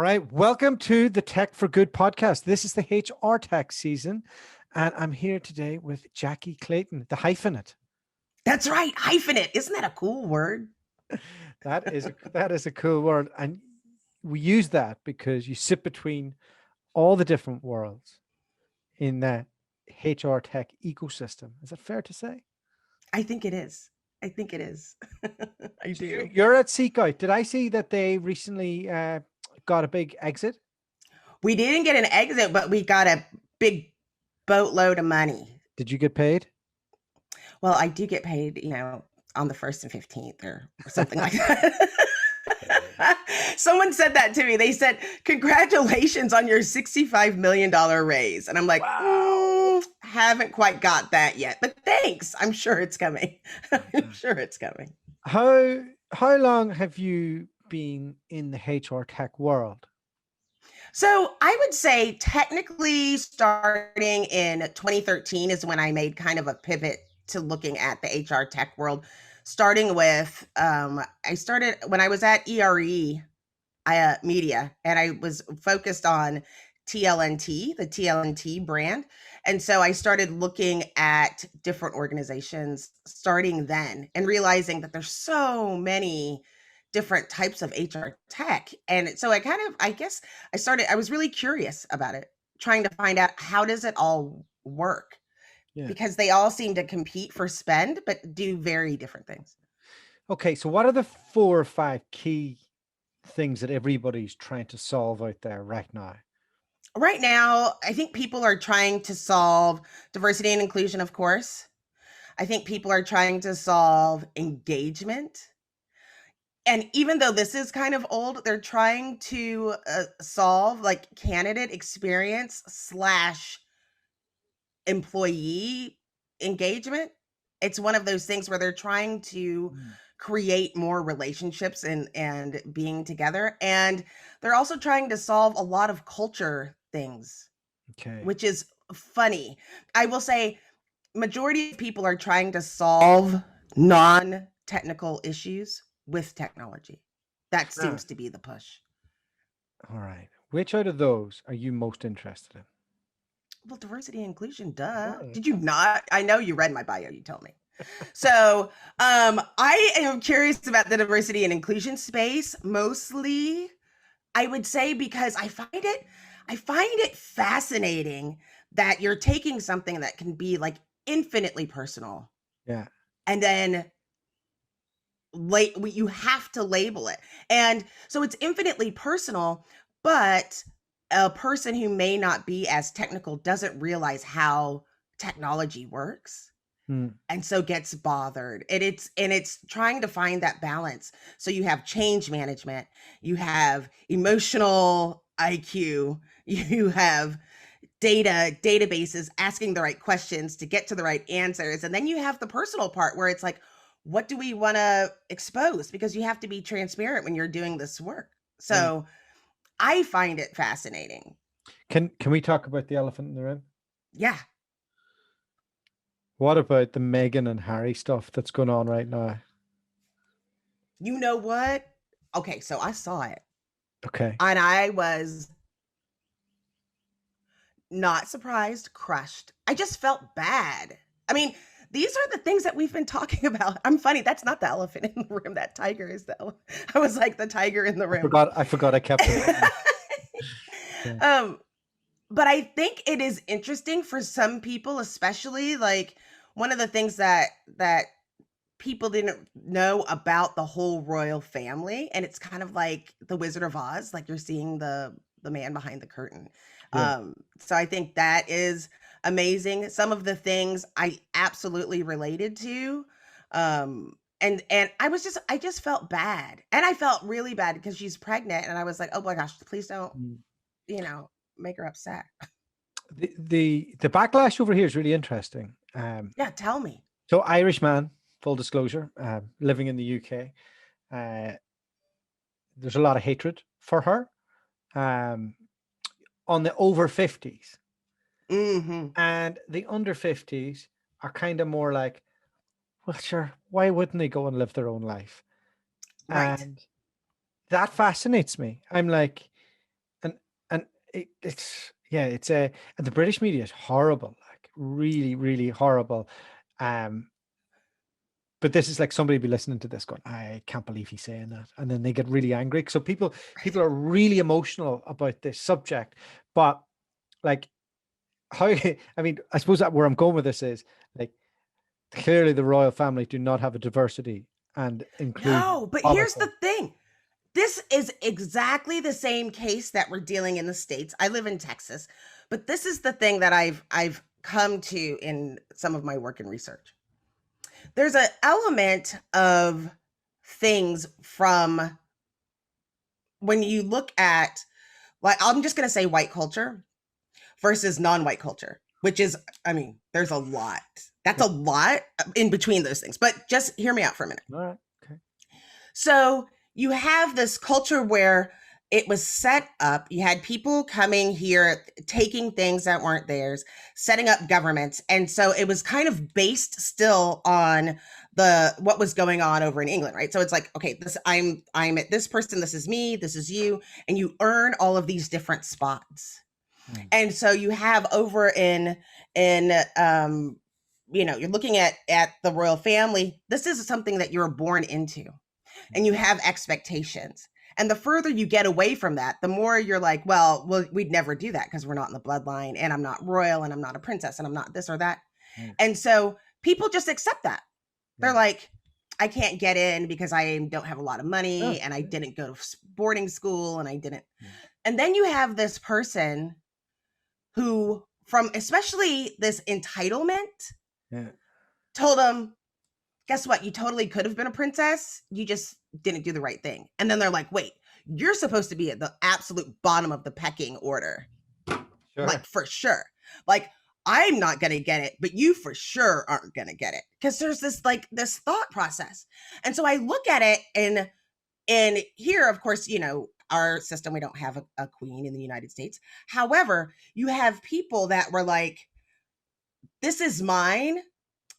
All right. Welcome to the Tech for Good podcast. This is the HR Tech season. And I'm here today with Jackye Clayton, the hyphenate. That's right. Hyphenate. Isn't that a cool word? That is a cool word. And we use that because you sit between all the different worlds in the HR tech ecosystem. Is that fair to say? I think it is. I think it is. I So do. you're at Seekout. Did I see that they recently got a big exit? We didn't get an exit, but we got a big boatload of money. Did you get paid? Well, I do get paid, on the 1st and 15th or something like that. Someone said that to me. They said, congratulations on your $65 million raise. And I'm like, Wow. Haven't quite got that yet, but thanks. I'm sure it's coming. I'm sure it's coming. How long have you been in the HR tech world? So I would say technically starting in 2013 is when I made kind of a pivot to looking at the HR tech world, starting with, I started when I was at ERE Media, and I was focused on TLNT, the TLNT brand. And so I started looking at different organizations starting then and realizing that there's so many different types of HR tech. And so I was really curious about it, trying to find out how does it all work? Yeah. Because they all seem to compete for spend, but do very different things. Okay, so what are the 4 or 5 key things that everybody's trying to solve out there right now? Right now, I think people are trying to solve diversity and inclusion, of course. I think people are trying to solve engagement. And even though this is kind of old, they're trying to solve like candidate experience / employee engagement. It's one of those things where they're trying to create more relationships and being together. And they're also trying to solve a lot of culture things, Okay. which is funny. I will say majority of people are trying to solve non-technical issues with technology. That seems to be the push. All right. Which out of those are you most interested in? Well, diversity and inclusion, duh. Right. Did you not? I know you read my bio, you told me. So I am curious about the diversity and inclusion space, mostly, I would say, because I find it fascinating that you're taking something that can be like infinitely personal. Yeah. And then you have to label it. And so it's infinitely personal, but a person who may not be as technical doesn't realize how technology works. And so gets bothered. And it's trying to find that balance. So you have change management, you have emotional IQ, you have databases asking the right questions to get to the right answers. And then you have the personal part where it's like, what do we want to expose? Because you have to be transparent when you're doing this work. So I find it fascinating. Can we talk about the elephant in the room? Yeah. What about the Meghan and Harry stuff that's going on right now? You know what? Okay, so I saw it. Okay. And I was not surprised, crushed. I just felt bad. I mean, these are the things that we've been talking about. I'm funny. That's not the elephant in the room. That tiger is the elephant. I was like the tiger in the room. I forgot I kept it. Yeah. But I think it is interesting for some people, especially like one of the things that people didn't know about the whole royal family. And it's kind of like the Wizard of Oz, like you're seeing the man behind the curtain. Yeah. So I think that is amazing. Some of the things I absolutely related to. And I just felt bad. And I felt really bad because she's pregnant. And I was like, oh my gosh, please don't, make her upset. The backlash over here is really interesting. Yeah, tell me. So Irish man, full disclosure, living in the UK. There's a lot of hatred for her on the over 50s. And the under 50s are kind of more like, well, sure, why wouldn't they go and live their own life? Right. And that fascinates me. I'm like, it's a, and the British media is horrible, like really, really horrible. Um, but this is like somebody be listening to this going, I can't believe he's saying that. And then they get really angry. So people are really emotional about this subject. But like how, I mean, I suppose that where I'm going with this is like clearly the royal family do not have a diversity and inclusion No, but here's policy. the thing. This is exactly the same case that we're dealing in the States. I live in Texas, but this is the thing that I've come to in some of my work and research. There's an element of things from when you look at, like, I'm just going to say white culture versus non-white culture, which is, I mean, there's a lot. That's Yeah. a lot in between those things, but just hear me out for a minute. All right. Okay. So you have this culture where it was set up. You had people coming here, taking things that weren't theirs, setting up governments. And so it was kind of based still on the what was going on over in England, right? So it's like, okay, this I'm at this person, this is me, this is you, and you earn all of these different spots. And so you have over in you're looking at the royal family. This is something that you're born into, and you have expectations. And the further you get away from that, the more you're like, well, we'd never do that because we're not in the bloodline, and I'm not royal, and I'm not a princess, and I'm not this or that. And so people just accept that. They're like, I can't get in because I don't have a lot of money, and I didn't go to boarding school, and I didn't. And then you have this person who, from especially this entitlement, told them, guess what? You totally could have been a princess. You just didn't do the right thing. And then they're like, wait, you're supposed to be at the absolute bottom of the pecking order. Sure. Like, for sure. Like, I'm not going to get it, but you for sure aren't going to get it. Because there's this thought process. And so I look at it, and here, of course, our system, we don't have a queen in the United States. However, you have people that were like, this is mine.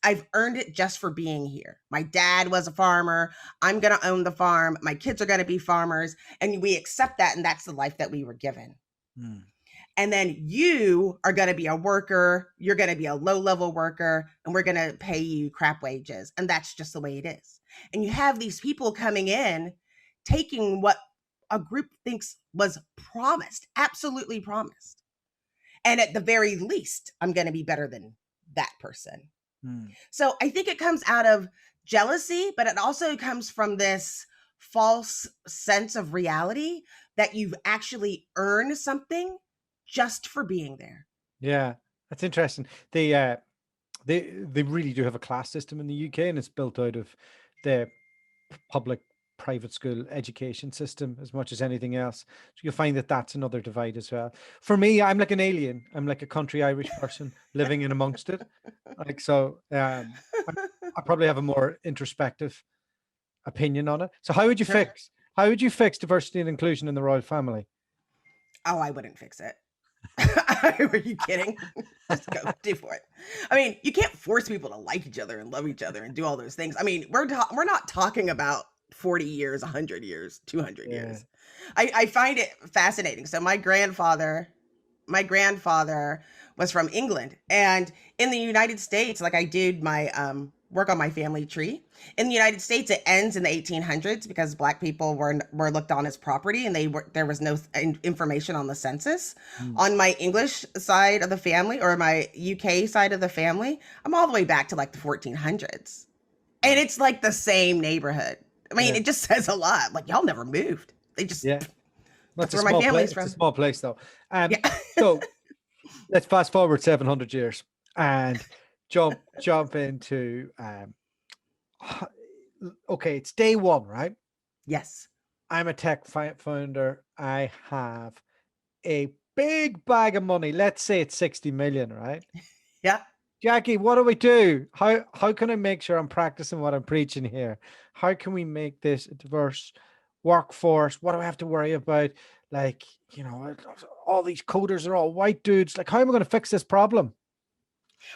I've earned it just for being here. My dad was a farmer. I'm going to own the farm. My kids are going to be farmers. And we accept that. And that's the life that we were given. And then you are going to be a worker. You're going to be a low-level worker, and we're going to pay you crap wages. And that's just the way it is. And you have these people coming in, taking what a group thinks was promised, absolutely promised. And at the very least, I'm going to be better than that person. So I think it comes out of jealousy, but it also comes from this false sense of reality that you've actually earned something just for being there. Yeah, that's interesting. They really do have a class system in the UK, and it's built out of the public private school education system as much as anything else. So you'll find that that's another divide as well. For me, I'm like an alien. I'm like a country Irish person living in amongst it. Like, so I probably have a more introspective opinion on it. So how would you fix diversity and inclusion in the royal family? Oh, I wouldn't fix it. Were you kidding? Just go do for it. I mean, you can't force people to like each other and love each other and do all those things. I mean, we're not talking about 40 years, 100 years, 200 years. I find it fascinating. So my grandfather was from England, and in the United States, like I did my work on my family tree. In the United States, it ends in the 1800s because Black people were looked on as property, and there was no information on the census. On my English side of the family, or my UK side of the family, I'm all the way back to like the 1400s, and it's like the same neighborhood. I mean, it just says a lot. Like, y'all never moved. They just that's where my family's from. It's a small place, though. So let's fast forward 700 years and jump into okay, it's day one, right? Yes. I'm a tech founder. I have a big bag of money. Let's say it's 60 million, right? Yeah. Jackye, what do we do? How can I make sure I'm practicing what I'm preaching here? How can we make this a diverse workforce? What do I have to worry about? Like, all these coders are all white dudes. Like, how am I going to fix this problem?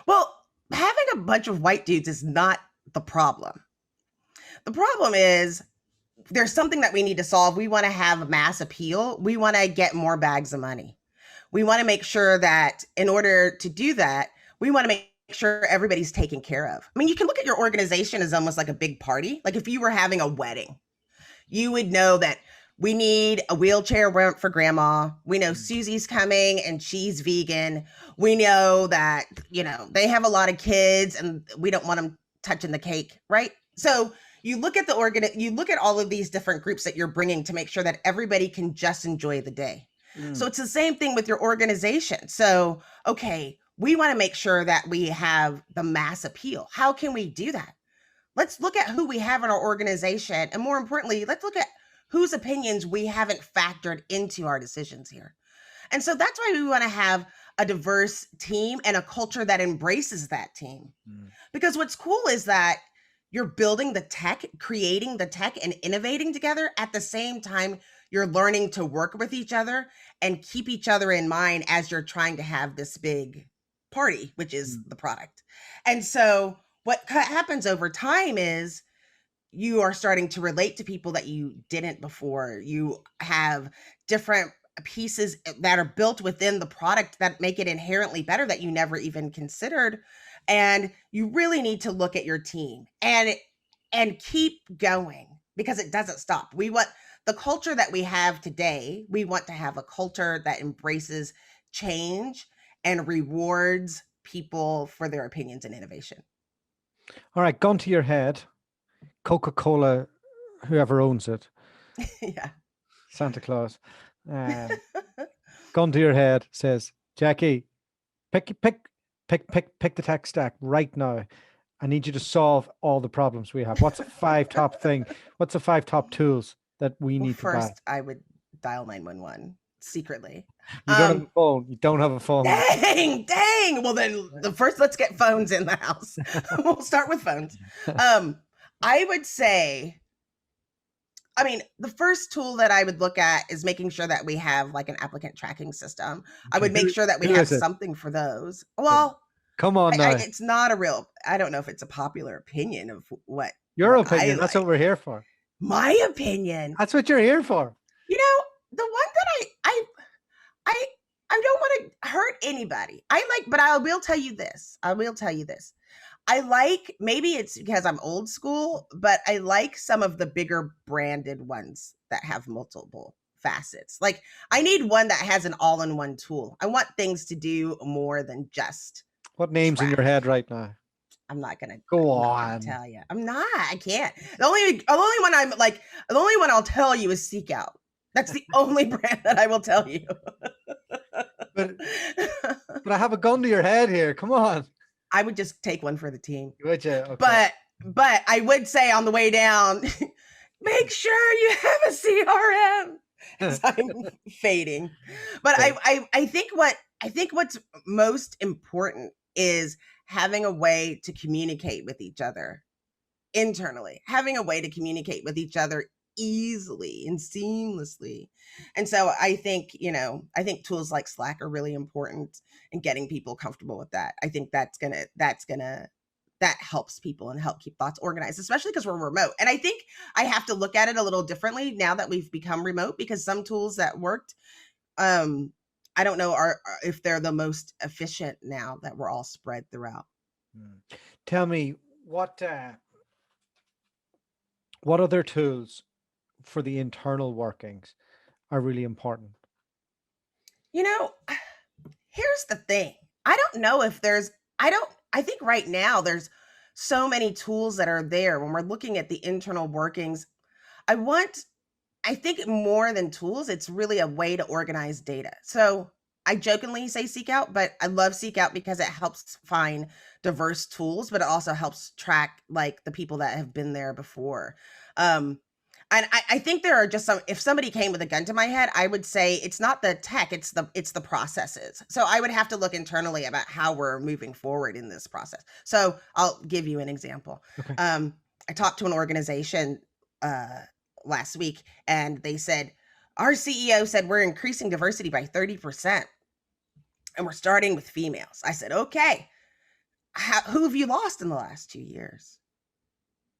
Well, having a bunch of white dudes is not the problem. The problem is there's something that we need to solve. We want to have mass appeal. We want to get more bags of money. we want to make sure that in order to do that, we want to make sure everybody's taken care of. I mean, you can look at your organization as almost like a big party. Like if you were having a wedding, you would know that we need a wheelchair ramp for grandma. We know Susie's coming and she's vegan. We know that, they have a lot of kids and we don't want them touching the cake, right? So you look at you look at all of these different groups that you're bringing to make sure that everybody can just enjoy the day. So it's the same thing with your organization. So, okay, we want to make sure that we have the mass appeal. How can we do that? Let's look at who we have in our organization. And more importantly, let's look at whose opinions we haven't factored into our decisions here. And so that's why we want to have a diverse team and a culture that embraces that team. Because what's cool is that you're building the tech, creating the tech, and innovating together at the same time you're learning to work with each other and keep each other in mind as you're trying to have this big party, which is the product. And so what happens over time is you are starting to relate to people that you didn't before. You have different pieces that are built within the product that make it inherently better that you never even considered. And you really need to look at your team and keep going because it doesn't stop. We want the culture that we have today. We want to have a culture that embraces change and rewards people for their opinions and innovation. All right, gun to your head. Coca-Cola, whoever owns it. Yeah. Santa Claus. Gun to your head says, Jackye, pick the tech stack right now. I need you to solve all the problems we have. What's the 5 top thing? What's the 5 top tools that we need to buy? First, I would dial 911 secretly. You don't have a phone. You don't have a phone. Dang. Well, then first, let's get phones in the house. We'll start with phones. I would say, the first tool that I would look at is making sure that we have like an applicant tracking system. I would make sure that we have something for those. Well, come on now. It's not I don't know if it's a popular opinion of what your opinion. That's what we're here for. My opinion. That's what you're here for. The one that I don't want to hurt anybody. But I will tell you this. Maybe it's because I'm old school, but I like some of the bigger branded ones that have multiple facets. Like I need one that has an all-in-one tool. I want things to do more than just. What name's in your head right now? I'm not gonna go on. Tell you. I'm not. I can't. The only one I'll tell you is Seek Out. That's the only brand that I will tell you. but I have a gun to your head here. Come on. I would just take one for the team. Would you? Okay. But I would say on the way down, make sure you have a CRM. Because I'm fading. But okay. I think what's most important is having a way to communicate with each other internally, having a way to communicate with each other easily and seamlessly. And so I think tools like Slack are really important in getting people comfortable with that. I think that helps people and help keep thoughts organized, especially because we're remote. And I think I have to look at it a little differently now that we've become remote, because some tools that worked, I don't know if they're the most efficient now that we're all spread throughout. Tell me what other tools for the internal workings are really important? Here's the thing. I don't know if I think right now there's so many tools that are there when we're looking at the internal workings. I think more than tools, it's really a way to organize data. So I jokingly say Seek Out, but I love Seek Out because it helps find diverse tools, but it also helps track like the people that have been there before. And I think there are just if somebody came with a gun to my head, I would say it's not the tech, it's the processes. So I would have to look internally about how we're moving forward in this process. So I'll give you an example. Okay. I talked to an organization last week, and they said, our CEO said we're increasing diversity by 30%. And we're starting with females. I said, okay, who have you lost in the last 2 years?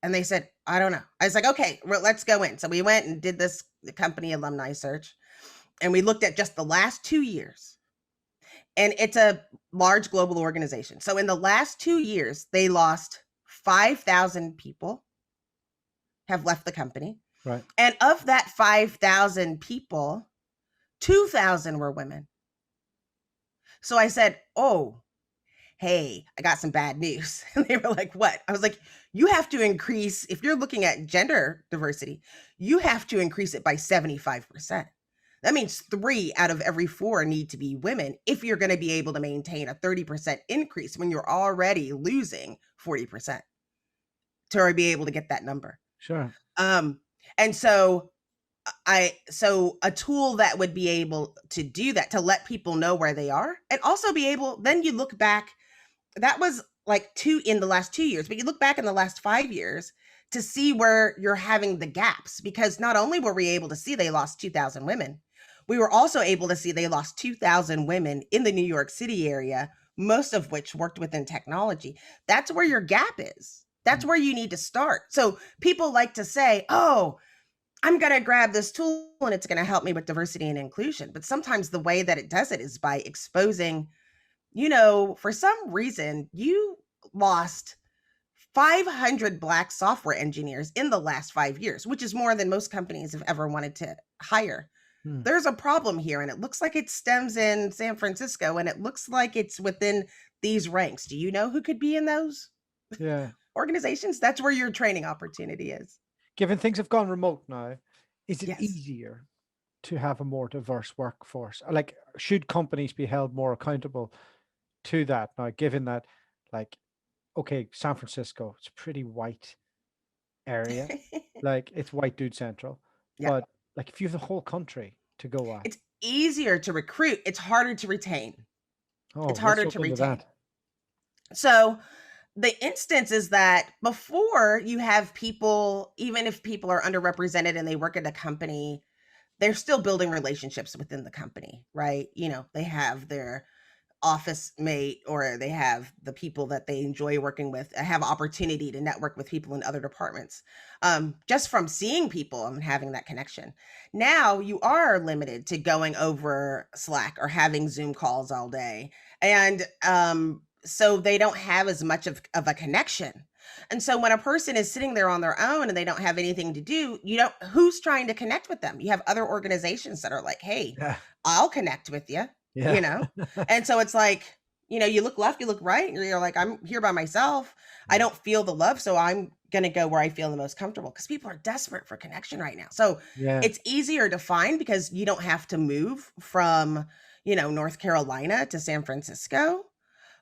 And they said, I don't know. I was like, okay, well, let's go in. So we went and did the company alumni search, and we looked at just the last 2 years. and it's a large global organization. So in the last 2 years, they lost 5,000 people have left the company. Right. And of that 5,000 people, 2,000 were women. So I said, "Oh, hey, I got some bad news." And they were like, "What?" I was like, "You have to increase, if you're looking at gender diversity, you have to increase it by 75%. That means 3 out of every 4 need to be women if you're going to be able to maintain a 30% increase when you're already losing 40% to be able to get that number." Sure. And so so a tool that would be able to do that, to let people know where they are, and also be able, then you look back, that was like in the last 2 years, but you look back in the last 5 years to see where you're having the gaps, because not only were we able to see they lost 2,000 women, we were also able to see they lost 2,000 women in the New York City area, most of which worked within technology. That's where your gap is. That's where you need to start. So people like to say, "Oh, I'm going to grab this tool and it's going to help me with diversity and inclusion." But sometimes the way that it does it is by exposing, for some reason, you lost 500 Black software engineers in the last 5 years, which is more than most companies have ever wanted to hire. There's a problem here, and it looks like it stems in San Francisco, and it looks like it's within these ranks. Do you know who could be in those Yeah. organizations? That's where your training opportunity is. Given things have gone remote now, is it Yes. easier to have a more diverse workforce? Like, should companies be held more accountable to that now, given that, like, okay, San Francisco, it's a pretty white area, like it's white dude central, Yeah. but like if you have the whole country to go at, It's easier to recruit. It's harder to retain. oh, It's let's harder to jump into retain. that. So the instance is that before, you have people, even if people are underrepresented and they work at a company, they're still building relationships within the company, right? They have their office mate, or they have the people that they enjoy working with, have opportunity to network with people in other departments, just from seeing people and having that connection. Now you are limited to going over Slack or having Zoom calls all day, and so they don't have as much of a connection. And so when a person is sitting there on their own and they don't have anything to do, who's trying to connect with them? You have other organizations that are like, "Hey, Yeah. I'll connect with you," Yeah. And so it's like, you look left, you look right, and you're like, "I'm here by myself. I don't feel the love, so I'm going to go where I feel the most comfortable," because people are desperate for connection right now. So Yeah. it's easier to find because you don't have to move from, North Carolina to San Francisco,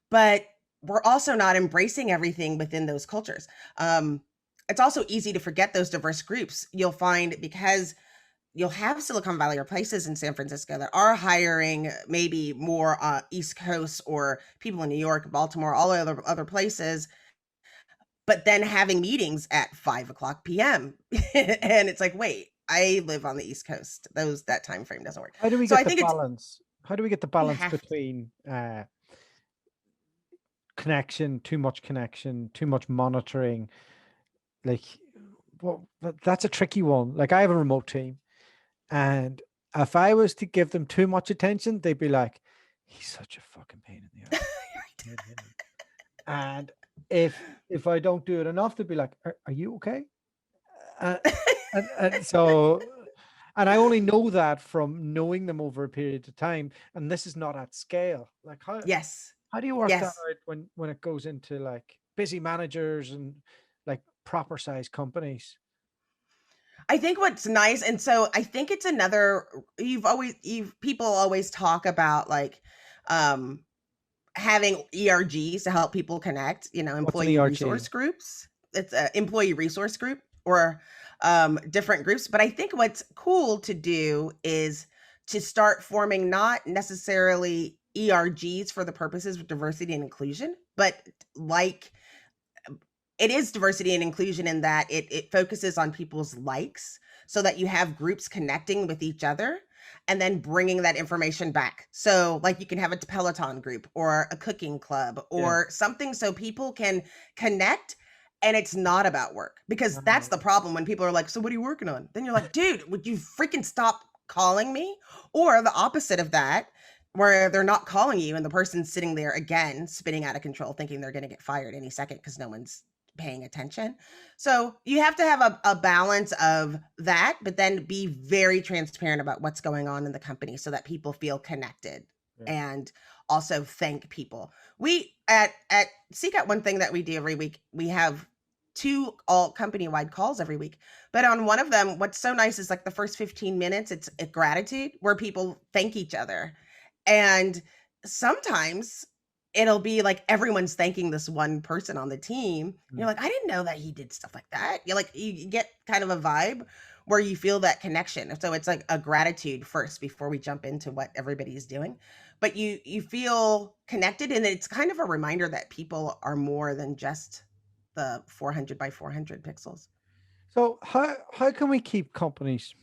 but we're also not embracing everything within those cultures. It's also easy to forget those diverse groups. You'll find, because you'll have Silicon Valley or places in San Francisco that are hiring maybe more East Coast, or people in New York, Baltimore, all other places, but then having meetings at 5 o'clock p.m. And it's like, wait, I live on the East Coast. That time frame doesn't work. How do we So get I the think balance? How do we get the you balance have to. between connection, too much monitoring? Like, well, that's a tricky one. Like, I have a remote team, and if I was to give them too much attention, they'd be like, "He's such a fucking pain in the ass." And if I don't do it enough, they'd be like, "Are you okay?" Uh, and so, and I only know that from knowing them over a period of time, and this is not at scale. Like, Yes. how do you work that Yes. out when it goes into like busy managers and like proper size companies? I think what's nice, and so I think it's another, you've people always talk about, like, um having ERGs to help people connect, What's an employee ERG? resource groups. It's an employee resource group, or different groups. But I think what's cool to do is to start forming not necessarily ERGs for the purposes of diversity and inclusion, but like, it is diversity and inclusion in that it focuses on people's likes, so that you have groups connecting with each other and then bringing that information back. So like, you can have a Peloton group or a cooking club Yeah. or something, so people can connect, and it's not about work, because that's the Oh, problem when people are like, "So what are you working on?" Then you're like, "Dude, would you freaking stop calling me?" Or the opposite of that, where they're not calling you and the person's sitting there again, spinning out of control, thinking they're going to get fired any second because no one's paying attention. So you have to have a balance of that, but then be very transparent about what's going on in the company so that people feel connected. Yeah. And also thank people. We at CCAT, one thing that we do every week, we have 2 all company-wide calls every week. But on one of them, what's so nice is like the first 15 minutes, it's a gratitude where people thank each other. And sometimes it'll be like everyone's thanking this one person on the team. You're like, I didn't know that he did stuff like that. You're like, you get kind of a vibe where you feel that connection. So it's like a gratitude first before we jump into what everybody's doing. But you feel connected, and it's kind of a reminder that people are more than just the 400 by 400 pixels. So how can we keep companies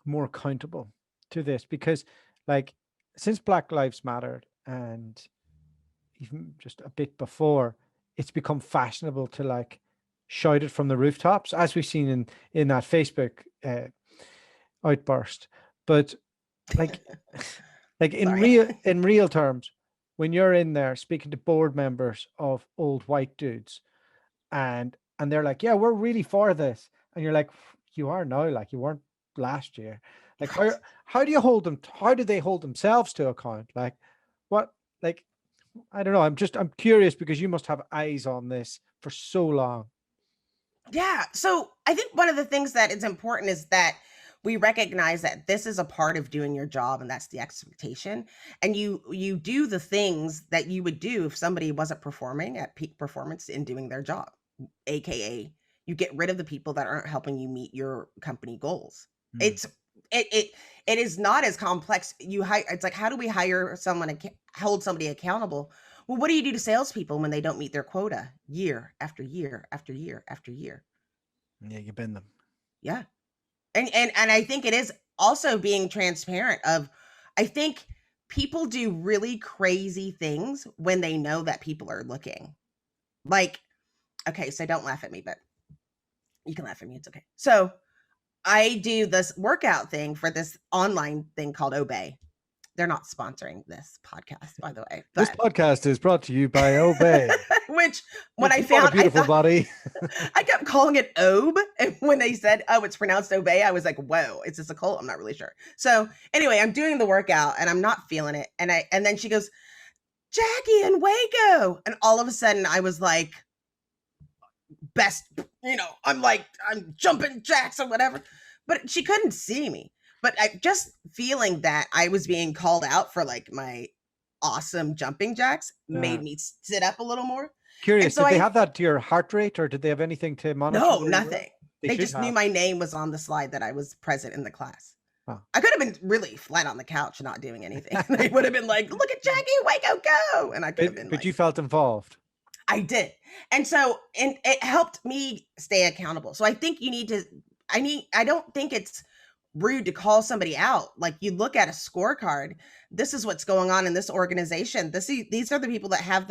more accountable to this? Because like since Black Lives Mattered and even just a bit before, it's become fashionable to like shout it from the rooftops, as we've seen in that Facebook outburst. But like like in real terms, when you're in there speaking to board members of old white dudes, and they're like, yeah, we're really for this, and you're like, you are now, like you weren't last year. Like how do you hold them, how do they hold themselves to account? Like what, like I don't know, I'm curious because you must have eyes on this for so long. Yeah. So I think one of the things that is important is that we recognize that this is a part of doing your job, and that's the expectation. And you do the things that you would do if somebody wasn't performing at peak performance in doing their job, aka you get rid of the people that aren't helping you meet your company goals. It's it is not as complex. It's like, how do we hire someone and hold somebody accountable? Well, what do you do to salespeople when they don't meet their quota year after year after year after year? Yeah, you bend them. Yeah. And I think it is also being transparent of, I think people do really crazy things when they know that people are looking. Like, okay, so don't laugh at me, but you can laugh at me. It's okay. So I do this workout thing for this online thing called Obey. They're not sponsoring this podcast, by the way. This podcast is brought to you by Obey. Which, when I What a found, beautiful body. I kept calling it Obe, and when they said, "Oh, it's pronounced Obey," I was like, "Whoa, is this a cult?" I'm not really sure. So anyway, I'm doing the workout, and I'm not feeling it, and then she goes, "Jackye and Waco," and all of a sudden, I was like, "Best," I'm like, I'm jumping jacks or whatever, but she couldn't see me. But I just feeling that I was being called out for like my awesome jumping jacks made me sit up a little more. Curious, did they have that to your heart rate, or did they have anything to monitor? No, nothing. They just knew my name was on the slide that I was present in the class. Oh. I could have been really flat on the couch not doing anything. They would have been like, "Look at Jackye, Waco, go!" And I could have been. But you felt involved. I did, and so it helped me stay accountable. So I think you need to. I don't think it's rude to call somebody out. Like, you look at a scorecard. This is what's going on in this organization. These are the people that have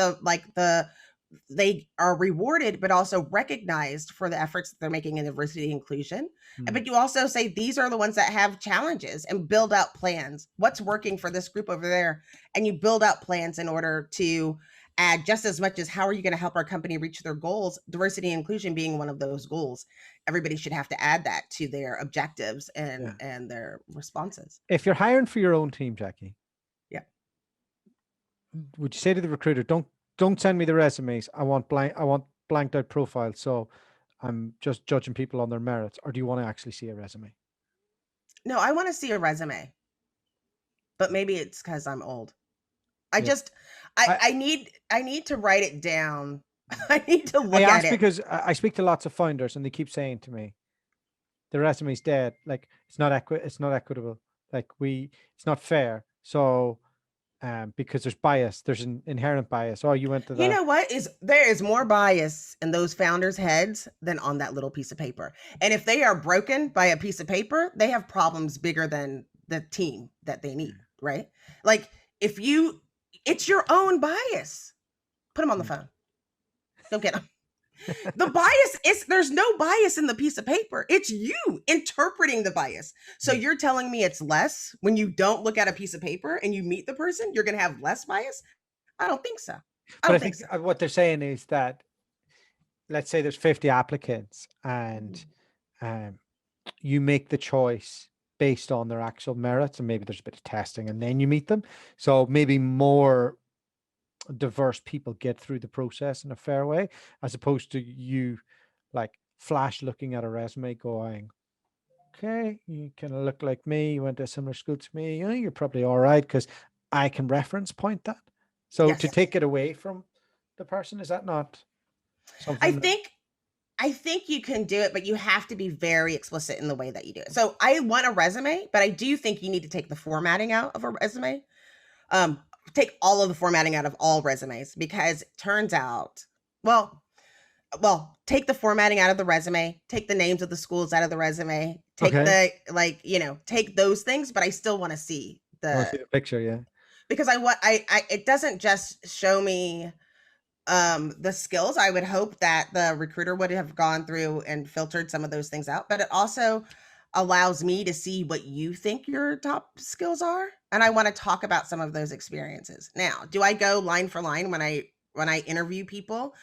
they are rewarded, but also recognized for the efforts that they're making in diversity and inclusion. But you also say, these are the ones that have challenges, and build out plans. What's working for this group over there? And you build out plans in order to add just as much as, how are you going to help our company reach their goals? Diversity and inclusion being one of those goals. Everybody should have to add that to their objectives and their responses. If you're hiring for your own team, Jackye, would you say to the recruiter, don't send me the resumes. I want blanked out profiles. So I'm just judging people on their merits. Or do you want to actually see a resume? No, I want to see a resume, but maybe it's because I'm old. I need to write it down. I need to look at it. Because I speak to lots of founders, and they keep saying to me, the resume's dead. Like, it's not equitable. Like, it's not fair. So, because there's bias, there's an inherent bias. Oh, you went to that. You know what? There is more bias in those founders' heads than on that little piece of paper. And if they are broken by a piece of paper, they have problems bigger than the team that they need, right? Like, it's your own bias. Put them on the phone. Don't get them. The bias is, there's no bias in the piece of paper. It's you interpreting the bias. So you're telling me it's less when you don't look at a piece of paper and you meet the person, you're going to have less bias? I don't think so. I But I don't think think so. what they're saying is that, let's say there's 50 applicants, and you make the choice based on their actual merits, and maybe there's a bit of testing, and then you meet them. So maybe more diverse people get through the process in a fair way, as opposed to you like flash looking at a resume going, okay, you kind of look like me, you went to a similar school to me, you know, you're probably all right because I can reference point that. So to Yes. take it away from the person, is that not I something that, think I think you can do it, but you have to be very explicit in the way that you do it. So I want a resume, but I do think you need to take the formatting out of a resume. Um, take all of the formatting out of all resumes, because it turns out, well, take the formatting out of the resume, take the names of the schools out of the resume, take okay, the, like, take those things, but I still want to see I want the, to see the picture, yeah. because I it doesn't just show me the skills. I would hope that the recruiter would have gone through and filtered some of those things out, but it also allows me to see what you think your top skills are, and I want to talk about some of those experiences. Now, do I go line for line when I interview people?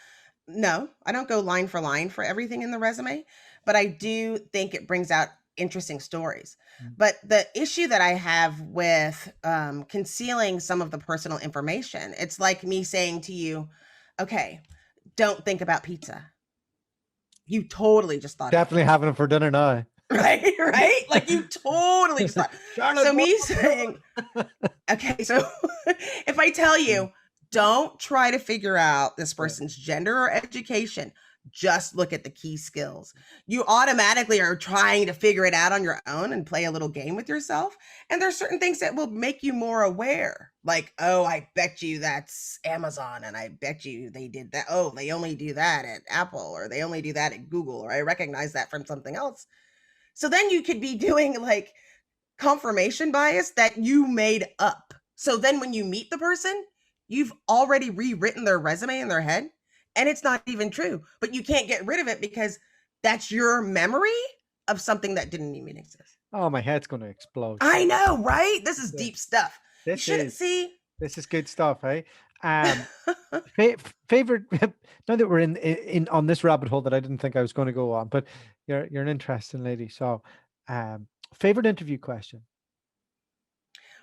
No, I don't go line for everything in the resume, but I do think it brings out interesting stories. But the issue that I have with concealing some of the personal information, it's like me saying to you, okay, don't think about pizza. You totally just thought about Definitely pizza. having it for dinner now. Right? Right? Like you totally just thought. Charlotte, So what? me saying, okay, so if I tell you, don't try to figure out this Yeah. person's gender or education, just look at the key skills. You automatically are trying to figure it out on your own and play a little game with yourself. And there's certain things that will make you more aware. Like, oh, I bet you that's Amazon, and I bet you they did that. Oh, they only do that at Apple, or they only do that at Google, or I recognize that from something else. So then you could be doing like confirmation bias that you made up. So then when you meet the person, you've already rewritten their resume in their head, and it's not even true, but you can't get rid of it because that's your memory of something that didn't even exist. Oh, my head's going to explode. I know, right? This is Yeah. deep stuff. You This shouldn't is see. this is good stuff, eh? Favorite. Now that we're in on this rabbit hole that I didn't think I was going to go on, but you're an interesting lady. So, favorite interview question.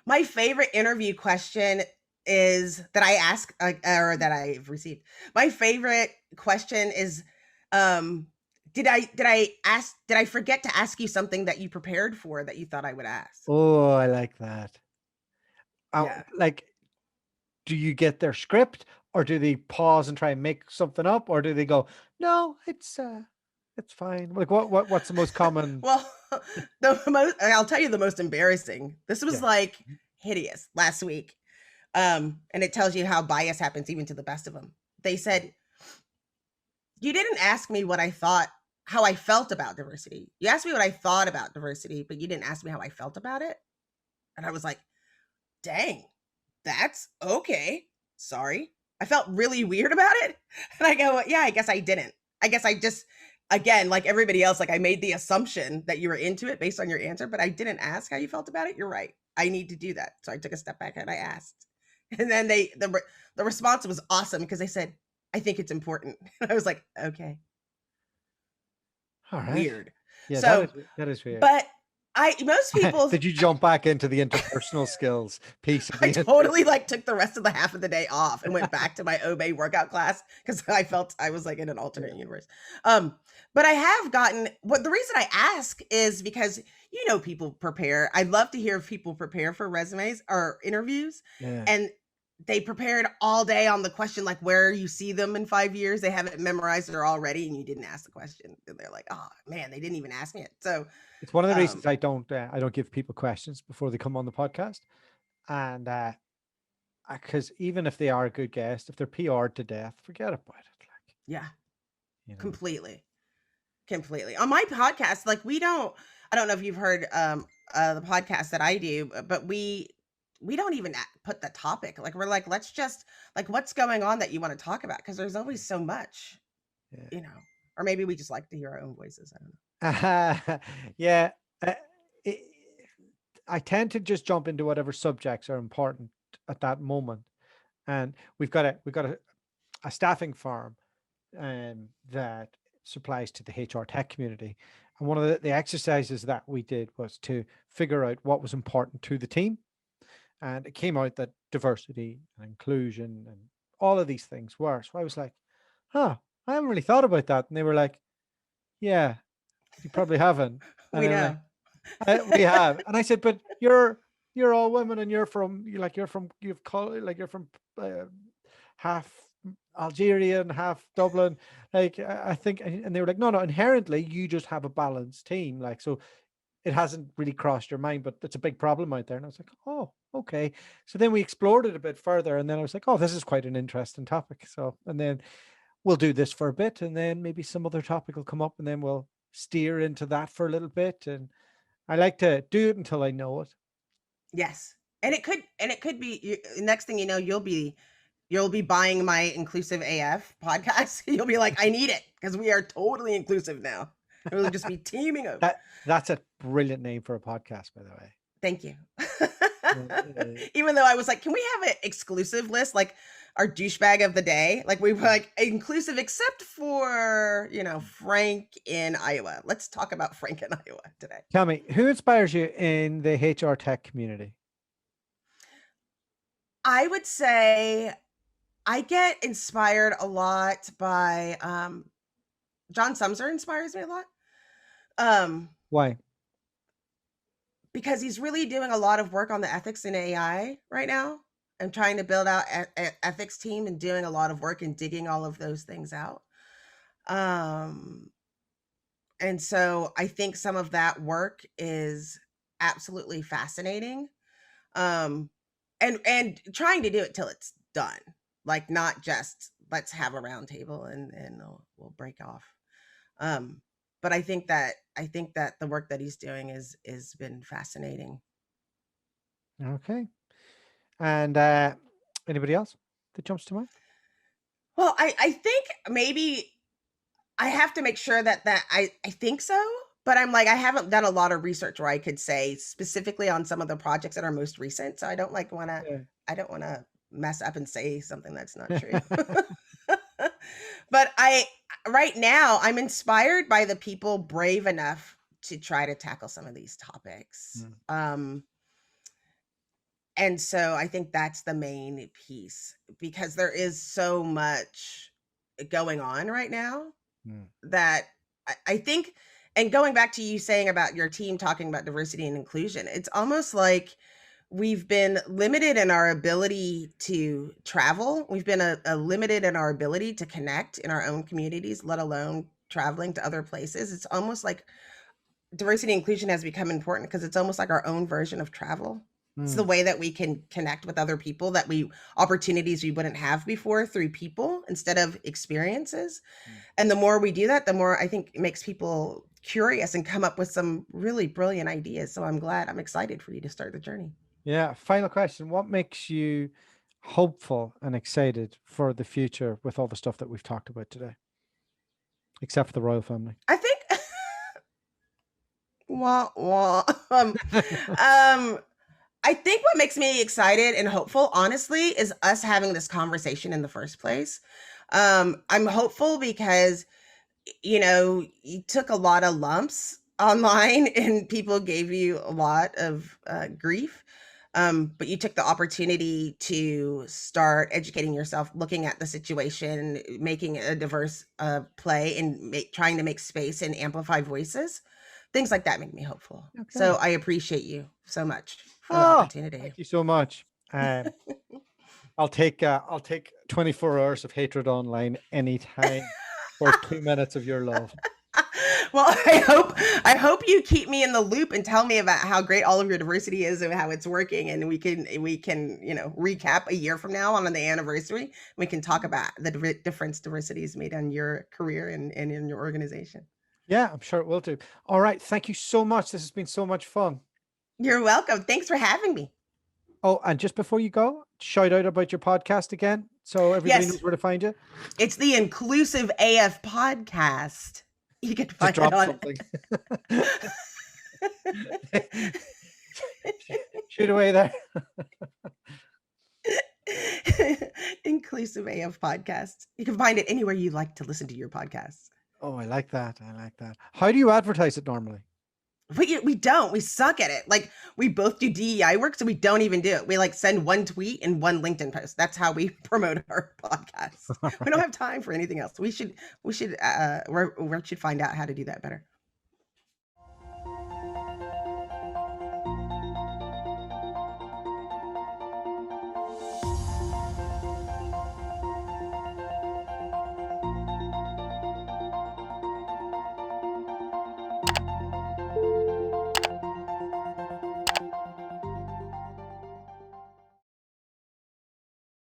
My favorite interview question is that I ask, or that I've received. My favorite question is, um, did I forget to ask you something that you prepared for that you thought I would ask? Oh, I like that. Yeah. Like, do you get their script, or do they pause and try and make something up, or do they go, no, it's fine. Like, what's the most common? Well, I'll tell you the most embarrassing. This was Yeah. like hideous last week. And it tells you how bias happens even to the best of them. They said, you didn't ask me what I thought, how I felt about diversity. You asked me what I thought about diversity, but you didn't ask me how I felt about it. And I was like, dang, that's okay. Sorry. I felt really weird about it. And I go, well, yeah, I guess I didn't. I guess I just, again, like everybody else, like I made the assumption that you were into it based on your answer, but I didn't ask how you felt about it. You're right. I need to do that. So I took a step back and I asked. And then the response was awesome because they said, I think it's important. And I was like, okay, All right. weird. Yeah, So, that is weird. but most people, Did you jump back into the interpersonal skills piece of the I interview? totally like took the rest of the half of the day off and went back to my Obey workout class because I felt I was like in an alternate universe. But I have gotten, what the reason I ask is because people prepare. I'd love to hear if people prepare for resumes or interviews, Yeah. and they prepared all day on the question like where you see them in 5 years. They have it memorized or already, and you didn't ask the question. And they're like, oh man, they didn't even ask me it. So It's one of the reasons I don't give people questions before they come on the podcast, and because even if they are a good guest, if they're PR'd to death, forget about it. Like, yeah, you know, completely. On my podcast, like I don't know if you've heard the podcast that I do, but we don't even put the topic. Like we're like, let's just like what's going on that you want to talk about, because there's always so much. you know, or maybe we just like to hear our own voices. I don't know. Yeah. Uh, it, I tend to just jump into whatever subjects are important at that moment. And we've got a staffing firm that supplies to the HR tech community. And one of the exercises that we did was to figure out what was important to the team. And it came out that diversity and inclusion and all of these things were. So I was like, huh, I haven't really thought about that. And they were like, yeah, you probably haven't. And We I'm like, know. we have. And I said, but you're all women and you're from uh, half Algeria and half Dublin. Like I think, and they were like, no, inherently you just have a balanced team. Like, so it hasn't really crossed your mind, but it's a big problem out there. And I was like, oh, okay. So then we explored it a bit further, and then I was like, oh, this is quite an interesting topic. So, and then we'll do this for a bit, and then maybe some other topic will come up, and then we'll steer into that for a little bit. And I like to do it until I know it. Yes. And it could be next thing you know, you'll be buying my inclusive AF podcast. You'll be like, I need it because we are totally inclusive now. We'll just be teaming up. That's a brilliant name for a podcast, by the way. Thank you. Uh, Even though I was like, can we have an exclusive list, like our douchebag of the day? Like we were like inclusive except for, Frank in Iowa. Let's talk about Frank in Iowa today. Tell me, who inspires you in the HR tech community? I would say I get inspired a lot by John Sumser inspires me a lot. Why? Because he's really doing a lot of work on the ethics in AI right now and trying to build out ethics team and doing a lot of work and digging all of those things out. And so I think some of that work is absolutely fascinating. And trying to do it till it's done, like not just let's have a round table and we'll break off. But I think that the work that he's doing is been fascinating. Okay. And anybody else that jumps to mind? Well, I think maybe I have to make sure that I think so, but I'm like I haven't done a lot of research where I could say specifically on some of the projects that are most recent, so I don't want to Yeah. I don't want to mess up and say something that's not true. But right now I'm inspired by the people brave enough to try to tackle some of these topics. And so I think that's the main piece because there is so much going on right now that I think, and going back to you saying about your team talking about diversity and inclusion, it's almost like we've been limited in our ability to travel. We've been limited in our ability to connect in our own communities, let alone traveling to other places. It's almost like diversity and inclusion has become important because it's almost like our own version of travel. It's the way that we can connect with other people, that opportunities we wouldn't have before through people instead of experiences. And the more we do that, the more I think it makes people curious and come up with some really brilliant ideas. So I'm excited for you to start the journey. Yeah. Final question. What makes you hopeful and excited for the future with all the stuff that we've talked about today? Except for the royal family. I think wah, wah. I think what makes me excited and hopeful, honestly, is us having this conversation in the first place. I'm hopeful because, you took a lot of lumps online and people gave you a lot of grief. But you took the opportunity to start educating yourself, looking at the situation, making a diverse play, and trying to make space and amplify voices. Things like that make me hopeful. Okay. So I appreciate you so much for the opportunity. Thank you so much. I'll take 24 hours of hatred online anytime for 2 minutes of your love. Well, I hope you keep me in the loop and tell me about how great all of your diversity is and how it's working, and we can recap a year from now on the anniversary. We can talk about the difference diversity has made on your career and in your organization. Yeah, I'm sure it will do. All right, thank you so much. This has been so much fun. You're welcome. Thanks for having me. Oh, and just before you go, shout out about your podcast again. So everybody Yes, knows where to find you. it's the Inclusive AF podcast. You can Just find it drop on. something. Shoot away there. Inclusive AF podcast. You can find it anywhere you like to listen to your podcasts. Oh, I like that. I like that. How do you advertise it normally? We don't. We suck at it. Like, we both do DEI work, so we don't even do it. We like send one tweet and one LinkedIn post. That's how we promote our podcast. We don't have time for anything else. We should find out how to do that better.